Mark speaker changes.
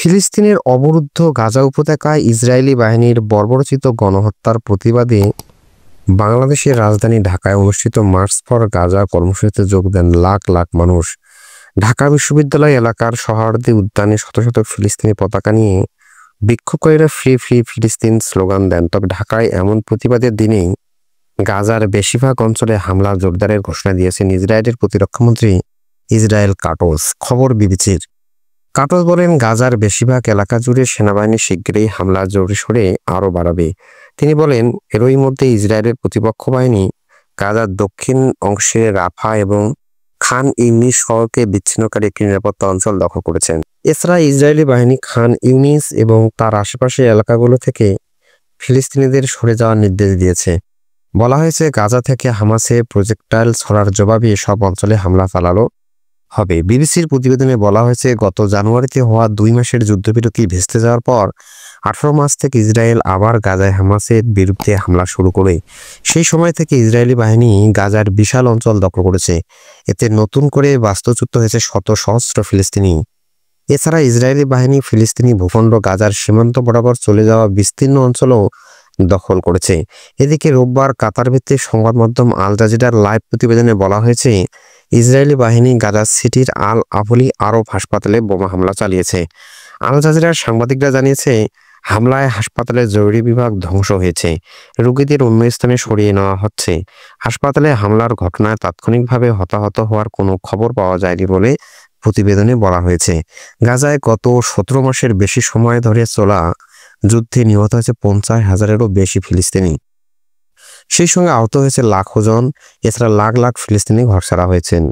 Speaker 1: ফিলিস্তিনের অবরুদ্ধ গাজা উপত্যকায় ইসরায়েলি বাহিনীর বর্বরোচিত গণহত্যার প্রতিবাদে বাংলাদেশের রাজধানী ঢাকায় অনুষ্ঠিত মার্চ ফর গাজা কর্মসূচিতে যোগ দেন লাখ লাখ মানুষ। ঢাকা বিশ্ববিদ্যালয় এলাকার সোহরাওয়ার্দী উদ্যানে শত শত ফিলিস্তিনি পতাকা নিয়ে বিক্ষোভকারীরা ফ্রি ফ্রি ফিলিস্তিন স্লোগান দেন। তবে ঢাকায় এমন প্রতিবাদের দিনেই গাজার বেশিরভাগ অঞ্চলে হামলা জোরদারের ঘোষণা দিয়েছেন ইসরায়েলের প্রতিরক্ষামন্ত্রী ইসরায়েল কাটজ। খবর বিবিসির। কাটজ বলেন, গাজার বেশিরভাগ এলাকা জুড়ে সেনাবাহিনী শিগগিরই হামলা জোরসোরে আরও বাড়াবে। তিনি বলেন, এরই মধ্যে ইসরায়েলের প্রতিপক্ষ বাহিনী গাজার দক্ষিণ অংশে রাফা এবং খান ইউনিস শহরকে বিচ্ছিন্নকারী একটি নিরাপত্তা অঞ্চল দখল করেছেন। এছাড়া ইসরায়েলি বাহিনী খান ইউনিস এবং তার আশেপাশের এলাকাগুলো থেকে ফিলিস্তিনিদের সরে যাওয়ার নির্দেশ দিয়েছে। বলা হয়েছে, গাজা থেকে হামাসে প্রজেক্টাইল ছড়ার জবাবে সব অঞ্চলে হামলা চালানো হবে। বিবিসির প্রতিবেদনে বলা হয়েছে, গত জানুয়ারিতে হওয়া 2 মাসের যুদ্ধবিরতি ভেস্তে যাওয়ার পর 18 মার্চ থেকে ইসরায়েল আবার গাজায় হামাসের বিরুদ্ধে হামলা শুরু করে। সেই সময় থেকে ইসরায়েলি বাহিনী গাজার বিশাল অঞ্চল দখল করেছে। এতে নতুন করে বাস্তুচ্যুত হয়েছে শত সহস্র ফিলিস্তিনি। এছাড়া ইসরায়েলি বাহিনী ফিলিস্তিনি ভূখণ্ড গাজার সীমান্ত বরাবর চলে যাওয়া বিস্তীর্ণ অঞ্চলও দখল করেছে। এদিকে রোববার কাতার ভিত্তিক সংবাদ মাধ্যম আল জাজিরার লাইভ প্রতিবেদনে বলা হয়েছে, ইসরায়েলি বাহিনী গাজা সিটির আল আভলি আরব হাসপাতালে বোমা হামলা চালিয়েছে। আল জাজিরার সাংবাদিকরা জানিয়েছে, হামলায় হাসপাতালের জরুরি বিভাগ ধ্বংস হয়েছে, রোগীদের অন্য স্থানে সরিয়ে নেওয়া হচ্ছে। হাসপাতালে হামলার ঘটনায় তাৎক্ষণিকভাবে হতাহত হওয়ার কোনো খবর পাওয়া যায়নি বলে প্রতিবেদনে বলা হয়েছে। গাজায় গত 17 মাসের বেশি সময় ধরে চলা যুদ্ধে নিহত হয়েছে 50,000-এরও বেশি ফিলিস্তিনি। সেই সঙ্গে আহত হয়েছে লাখো জন। এছাড়া লাখ লাখ ফিলিস্তিনি ঘরছাড়া হয়েছেন।